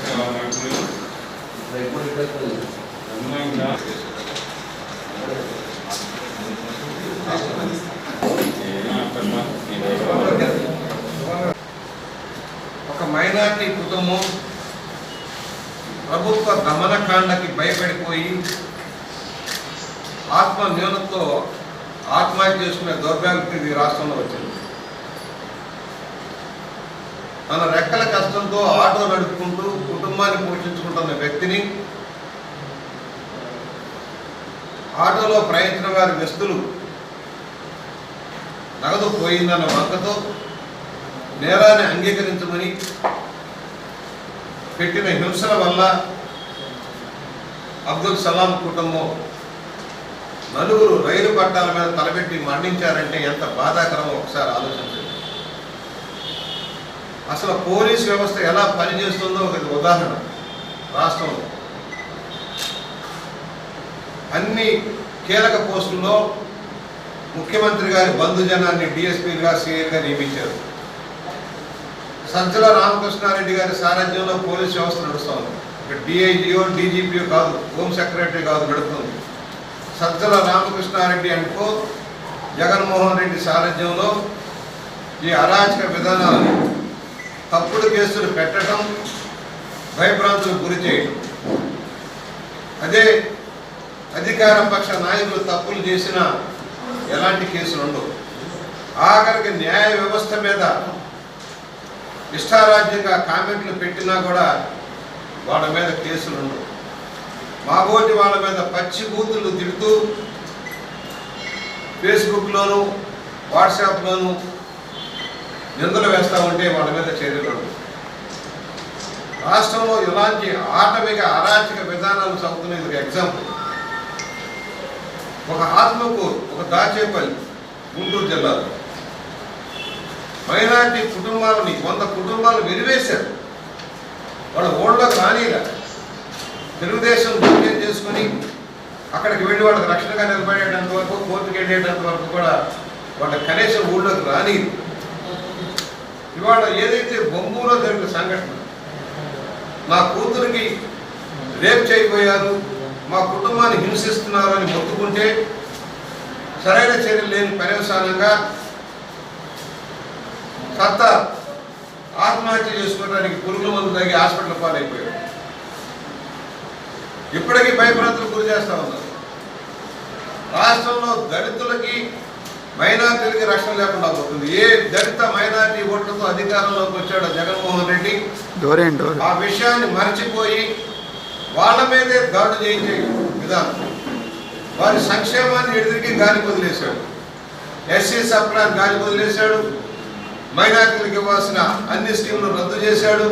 ఒక మైనారిటీ కుటుంబం ప్రభుత్వ దమనకాండకి భయపడిపోయి ఆత్మ న్యూనతతో ఆత్మహత్య చేసుకునే దౌర్భాగ్యం ఈ రాష్ట్రంలో వచ్చింది. తన రెక్కల కష్టంతో ఆటో నడుపుకుంటూ కుటుంబాన్ని పోషించుకుంటున్న వ్యక్తిని ఆటోలో ప్రయాణించిన వారి వ్యస్తులు నగదు పోయిందన్న వంకతో నేరాన్ని అంగీకరించమని పెట్టిన హింసల వల్ల అబ్దుల్ సలాం కుటుంబం నలుగురు రైలు పట్టాల మీద తలబెట్టి మరణించారంటే ఎంత బాధాకరమో ఒకసారి ఆలోచించండి. అసలు పోలీస్ వ్యవస్థ ఎలా పనిచేస్తుందో ఒక ఉదాహరణ. రాష్ట్రంలో అన్ని కీలక పోస్టుల్లో ముఖ్యమంత్రి గారి బంధుజనాన్ని డిఎస్పీలుగా సిఐలుగా నియమించారు. సజ్జల రామకృష్ణారెడ్డి గారి సారథ్యంలో పోలీస్ వ్యవస్థ నడుస్తుంది. ఇక్కడ డిఐజిఓ డీజీపీఓ కాదు, హోమ్ సెక్రటరీ కాదు నడుపుతుంది. సజ్జల రామకృష్ణారెడ్డి అనుకో జగన్మోహన్ రెడ్డి సారథ్యంలో ఈ అరాచక విధానాలను తప్పుడు కేసులు పెట్టడం, భయభ్రాంతులకు గురి చేయడం. అదే అధికార పక్ష నాయకులు తప్పులు చేసినా ఎలాంటి కేసులు ఉండవు. ఆఖరికి న్యాయ వ్యవస్థ మీద ఇష్టారాజ్యంగా కామెంట్లు పెట్టినా కూడా వాళ్ళ మీద కేసులు ఉండవు. మాబోటి వాళ్ళ మీద పచ్చి బూతులు తిడుతూ ఫేస్బుక్లోను వాట్సాప్లోను నిందలు వేస్తూ ఉంటే వాళ్ళ మీద చర్యలు ఉండవు. రాష్ట్రంలో ఇలాంటి ఆటవిక అరాచక విధానాలు సాగుతున్నది ఒక ఎగ్జాంపుల్. ఒక ఆత్మకూరు, ఒక దాచేపల్లి గుంటూరు జిల్లాలో మైనార్టీ కుటుంబాలని 100 కుటుంబాలు వెలివేశారు. వాళ్ళ ఓళ్ళకు రానిలా తెలుగుదేశం జోక్యం చేసుకుని అక్కడికి వెళ్ళి వాళ్ళకి రక్షణగా నిలబడేటంత వరకు, కోర్టుకు వెళ్ళేటంత వరకు కూడా వాళ్ళ కనీసం ఊళ్ళోకి రాని. ఇవాళ ఏదైతే బొంబూలో జరిగిన సంఘటన, నా కూతురికి రేప్ చేయబోయారు, మా కుటుంబాన్ని హింసిస్తున్నారు అని మొత్తుకుంటే సరైన చర్యలు లేని పర్యవసానంగా సత్తార్ ఆత్మహత్య చేసుకోవడానికి పురుగుల మందు తగ్గి హాస్పిటల్ పాలైపోయాడు. ఇప్పటికీ భయభ్రాంతులకు గురి చేస్తూ ఉన్నారు. రాష్ట్రంలో దళితులకి మైనార్టీలకి రక్షణ లేకుండా పోతుంది. ఏ దళిత మైనార్టీ ఓట్లతో అధికారంలోకి వచ్చాడో జగన్మోహన్ రెడ్డి ఆ విషయాన్ని మర్చిపోయి వాళ్ళ మీదే దాడులు చేయించే విధానం, వారి సంక్షేమాన్ని ఎదురికి గాలి వదిలేశాడు. ఎస్సీ సప్లాన్ గాలి వదిలేశాడు. మైనార్టీలకు ఇవ్వాల్సిన అన్ని స్కీములు రద్దు చేశాడు.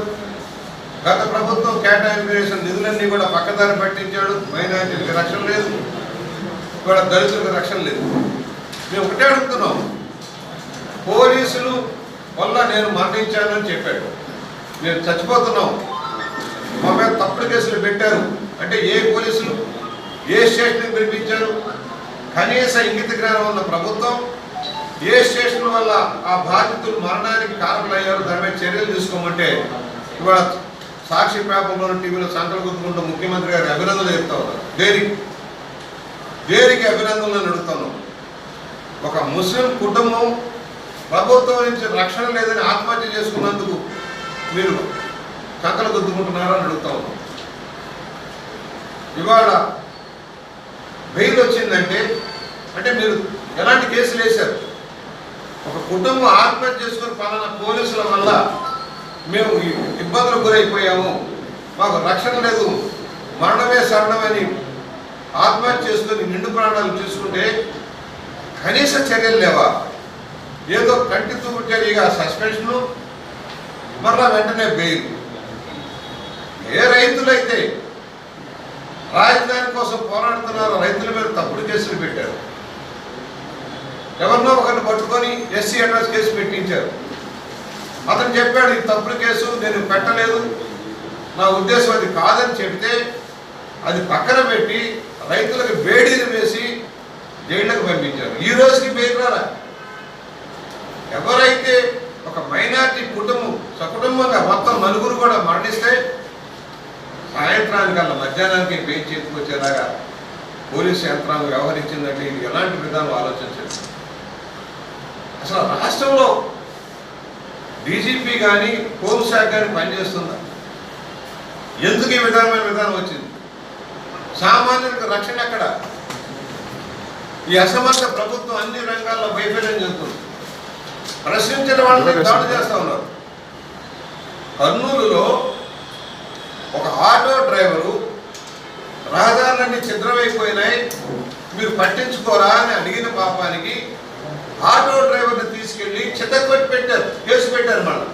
గత ప్రభుత్వం కేటాయించిన నిధులన్నీ కూడా పక్కదారి పట్టించాడు. మైనార్టీలకు రక్షణ లేదు, కూడా దళితులకు రక్షణ లేదు. మేము ఒకటే అడుగుతున్నాం, పోలీసులు వల్ల నేను మరణించానని చెప్పాడు, మేము చచ్చిపోతున్నాం, మా మీద తప్పుడు కేసులు పెట్టారు అంటే ఏ పోలీసులు ఏ స్టేషన్కి పిలిపించారు? కనీస ఇంగిత జ్ఞానం ఉన్న ప్రభుత్వం ఏ స్టేషన్ వల్ల ఆ బాధితులు మరణానికి కారకులయ్యారు దాని మీద చర్యలు తీసుకోమంటే ఇవాళ సాక్షి పేపర్లోని టీవీలో సంకలు గుర్తుకుంటూ ముఖ్యమంత్రి గారి అభినందనలు చెప్తా ఉన్నారు. దేనికి అభినందనలు అడుగుతున్నాం? ఒక ముస్లిం కుటుంబం ప్రభుత్వం నుంచి రక్షణ లేదని ఆత్మహత్య చేసుకున్నందుకు మీరు సంకలు గుర్తుకుంటున్నారని అడుగుతా ఉన్నాం. ఇవాళ బెయిల్ వచ్చిందంటే అంటే మీరు ఎలాంటి కేసులు వేశారు? ఒక కుటుంబం ఆత్మహత్య చేసుకుని పలానా పోలీసుల వల్ల మేము ఇబ్బందులకు గురైపోయాము, మాకు రక్షణ లేదు, మరణమే శరణమని ఆత్మహత్య చేసుకుని నిండు ప్రాణాలు తీసుకుంటే కనీస చర్యలు లేవా? ఏదో కంటి తూపుటేగా సస్పెన్షను, మరలా వెంటనే బెయిల్. ఏ రైతులైతే రాజధాని కోసం పోరాడుతున్నారో రైతుల మీద తప్పుడు కేసులు పెట్టారు. ఎవరినో ఒకరిని పట్టుకొని ఎస్సీ అడ్రస్ కేసు పెట్టించారు. అతను చెప్పాడు ఇది తప్పుడు కేసు, నేను పెట్టలేదు, నా ఉద్దేశం అది కాదని చెప్తే అది పక్కన పెట్టి రైతులకు బేడీలు వేసి జైళ్ళకు పంపించారు. ఈ రోజుకి బెయిల్ రారా? ఎవరైతే ఒక మైనార్టీ కుటుంబం సకుటుంబంగా మొత్తం నలుగురు కూడా మరణిస్తే సాయంత్రానికల్లా మధ్యాహ్నానికి పేరు చేతికొచ్చేలాగా పోలీసు యంత్రాంగం వ్యవహరించిందంటే ఇది ఎలాంటి విధానం ఆలోచించండి. అసలు రాష్ట్రంలో డీజీపీ కానీ పోలీస్ శాఖ కానీ పనిచేస్తుందా? ఎందుకు ఈ విధానం వచ్చింది? సామాన్యులకు రక్షణ ఎక్కడ? ఈ అసమర్థ ప్రభుత్వం అన్ని రంగాల్లో వైఫల్యం చెందుతుంది. ప్రశ్నించిన వాళ్ళని దాడి చేస్తూ ఉన్నారు. కర్నూలులో ఒక ఆటో డ్రైవరు రహదారులన్నీ ఛిద్రమైపోయినాయి, మీరు పట్టించుకోరా అని అడిగిన పాపానికి ఆటో డ్రైవర్ని తీసుకెళ్లి చితకొట్టి పెట్టారు, కేసు పెట్టారు. మళ్ళీ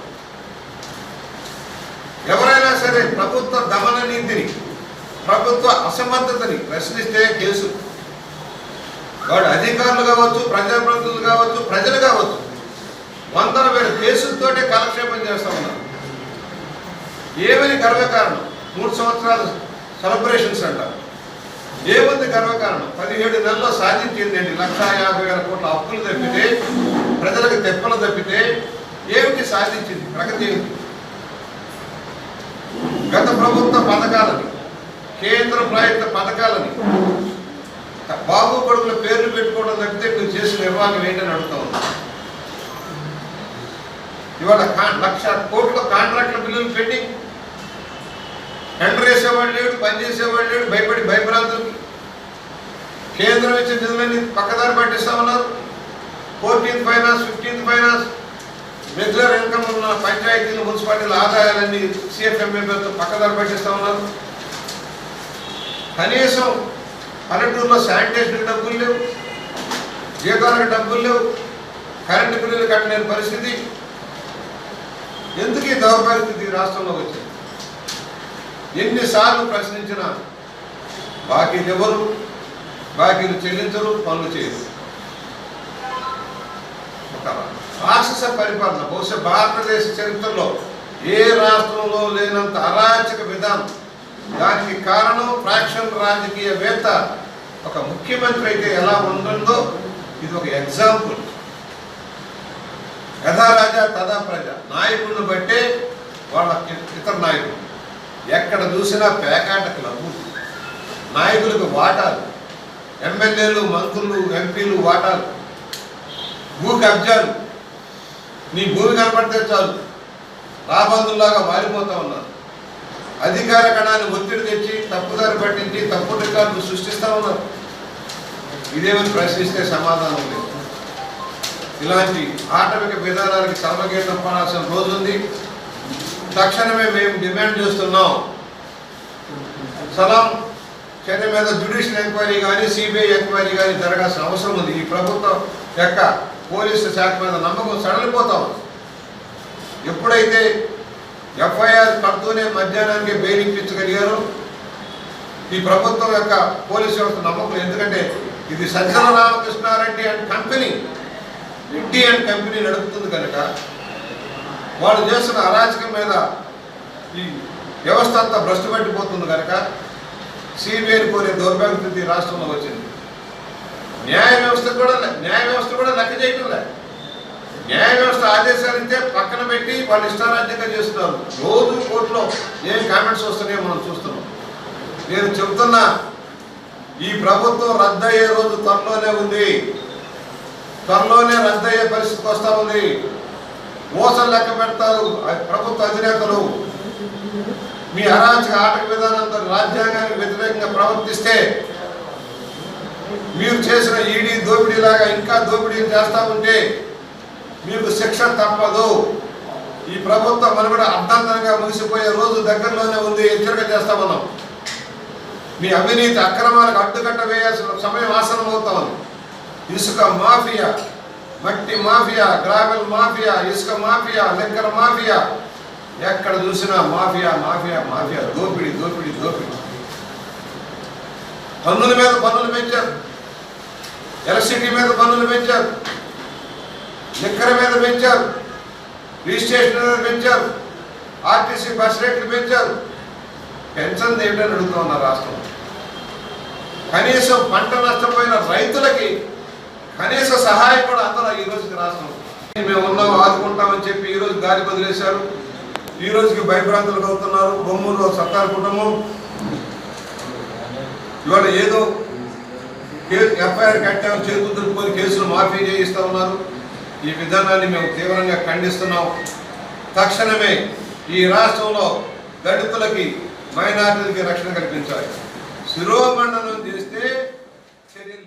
ఎవరైనా సరే ప్రభుత్వ దమన నీతిని, ప్రభుత్వ అసమర్థతని ప్రశ్నిస్తే కేసు. వాడు అధికారులు కావచ్చు, ప్రజాప్రతినిధులు కావచ్చు, ప్రజలు కావచ్చు, 100,000 కేసులతోటే కాలక్షేపం చేస్తూ ఉన్నారు. ఏమని గర్వకారణం? 3 సంవత్సరాలు సెలబ్రేషన్స్ అంటారు. ఏముంది గర్వకారణం? 17 నెలల్లో సాధించింది ఏంటి? 1,50,000 కోట్ల అప్పులు తప్పితే, ప్రజలకు తెప్పలు తప్పితే ఏమిటి సాధించింది? ప్రగతి ఏమిటి? గత ప్రభుత్వ పథకాలని, కేంద్ర ప్రభుత్వ పథకాలని బాబు కొడుకుల పేర్లు పెట్టుకోవడం తప్పితే మీరు చేసిన నిర్వహణ ఏంటని అడుగుతా ఉన్నాం. ఇవాళ 1,00,000 కోట్ల కాంట్రాక్టుల బిల్లులు పెండింగ్. టెండర్ వేసేవాడు లేడు, పనిచేసేవాడు లేడు, భయభ్రాంతులకి కేంద్రం ఇచ్చే నిధులన్నీ పక్కదారి పట్టిస్తామన్నారు. 14th finance, 15th finance, regular income ఉన్న పంచాయతీలు, మున్సిపాలిటీల ఆదాయాలన్నీ CFMA పేరుతో పక్కదారి పట్టిస్తామన్నారు. కనీసం పల్లెటూరులో శానిటేషన్ డబ్బులు లేవు, జీతాలకు డబ్బులు లేవు, కరెంటు బిల్లులు కట్టలేని పరిస్థితి. ఎందుకు ఈ దౌర్పరిస్థితి రాష్ట్రంలో వచ్చింది? ఎన్నిసార్లు ప్రశ్నించినా బాకీలు ఎవరు, బాకీలు చెల్లించరు, పనులు చేయరు. ఒక రాక్షస పరిపాలన బహుశా భారతదేశ చరిత్రలో ఏ రాష్ట్రంలో లేనంత అరాచక విధానం. దానికి కారణం ఫ్రాక్షన్ రాజకీయవేత్త ఒక ముఖ్యమంత్రి అయితే ఎలా ఉంటుందో ఇది ఒక ఎగ్జాంపుల్. యథా రాజా తదా ప్రజ. నాయకుడిని బట్టే వాళ్ళ ఇతర నాయకులు. ఎక్కడ చూసినా పేకాట క్లబ్బు, నాయకులకు వాటాలు, ఎమ్మెల్యేలు, మంత్రులు, ఎంపీలు వాటాలు, భూ కబ్జాలు. నీ భూమి కనపడితే చాలు రాబందుల్లాగా మారిపోతూ ఉన్నారు. అధికార గణాన్ని ఒత్తిడి తెచ్చి తప్పుదారి పట్టించి తప్పుడు రికార్డులు సృష్టిస్తూ ఉన్నారు. ఇదేమని ప్రశ్నిస్తే సమాధానం లేదు. ఇలాంటి ఆటవిక విధానానికి సర్వగీతం పడాల్సిన రోజు ఉంది. తక్షణమే మేము డిమాండ్ చేస్తున్నాం, సలాం చర్య మీద జ్యుడిషియల్ ఎంక్వైరీ కానీ, సిబిఐ ఎంక్వైరీ కానీ జరగాల్సిన అవసరం ఉంది. ఈ ప్రభుత్వం యొక్క పోలీసు శాఖ మీద నమ్మకం సడలిపోతాం. ఎప్పుడైతే FIR కడుతూనే మధ్యాహ్నానికి బెయిల్ ఇప్పించగలిగారో ఈ ప్రభుత్వం యొక్క పోలీసు వ్యవస్థ నమ్మకం. ఎందుకంటే ఇది Sajjala Ramakrishna Reddy and company, Reddy and company నడుపుతుంది కనుక వాళ్ళు చేస్తున్న అరాచకం మీద ఈ వ్యవస్థ అంతా భ్రష్టు పట్టిపోతుంది కనుక సిబిఐని కోరే దౌర్భాగ్యస్థితి రాష్ట్రంలో వచ్చింది. న్యాయ వ్యవస్థ కూడా లెక్క చేయటం లేదు. న్యాయ వ్యవస్థ ఆదేశాలు ఇస్తే పక్కన పెట్టి వాళ్ళు ఇష్టారాజ్యంగా చేస్తున్నారు. రోజు కోర్టులో ఏం కామెంట్స్ వస్తున్నాయో మనం చూస్తున్నాం. నేను చెబుతున్నా, ఈ ప్రభుత్వం రద్దయ్యే రోజు త్వరలోనే ఉంది. త్వరలోనే రద్దయ్యే పరిస్థితికి వస్తూ ఉంది. మోసం లెక్క పెడతారు ప్రభుత్వ అధినేతలు. మీ అరాచక ఆటక విధానంతో రాజ్యాంగానికి వ్యతిరేకంగా ప్రవర్తిస్తే మీరు చేసిన ఈడీ దోపిడీలాగా ఇంకా దోపిడీలు చేస్తూ ఉంటే మీకు శిక్ష తప్పదు. ఈ ప్రభుత్వం మనుగడ అర్ధంతరంగా ముగిసిపోయే రోజు దగ్గరలోనే ఉంది. హెచ్చరిక చేస్తామన్నాం. మీ అవినీతి అక్రమాలకు అడ్డుకట్ట వేయాల్సిన సమయం ఆసనం అవుతా ఉంది. ఇసుక మాఫియా, మట్టి మాఫియా, గ్రావెల్ మాఫియా, ఇసుక మాఫియా, లెక్కల మాఫియా, ఎక్కడ చూసినా మాఫియా మాఫియా మాఫియా, దోపిడీ దోపిడీ దోపిడీ. పన్నుల మీద పన్నులు పెంచారు, ఎలక్ట్రిసిటీ మీద పన్నులు పెంచారు, లిక్కర్ మీద పెంచారు, రిజిస్ట్రేషన్ మీద పెంచారు, ఆర్టీసీ బస్ రేట్లు పెంచారు. పెన్షన్ ఏమిటని అడుగుతూ ఉన్నారు రాష్ట్రం. కనీసం పంట నష్టపోయిన రైతులకి కనీస సహాయం కూడా అందరూ ఈ రోజుకి రాష్ట్రం. మేము ఉన్నాం, ఆదుకుంటామని చెప్పి ఈరోజు గాలి వదిలేశారు. ఈ రోజుకి భయభ్రాంతులకు అవుతున్నారు. బొమ్మూరు సత్తార్ కుటుంబం ఇవాళ ఏదో ఎఫ్ఐఆర్ కట్టాము, చేతులు దులుపుకొని కేసులు మాఫీ చేయిస్తూ ఉన్నారు. ఈ విధానాన్ని మేము తీవ్రంగా ఖండిస్తున్నాం. తక్షణమే ఈ రాష్ట్రంలో దళితులకి మైనార్టీలకి రక్షణ కల్పించాలి. శిరోమండనం చేస్తే చర్యలు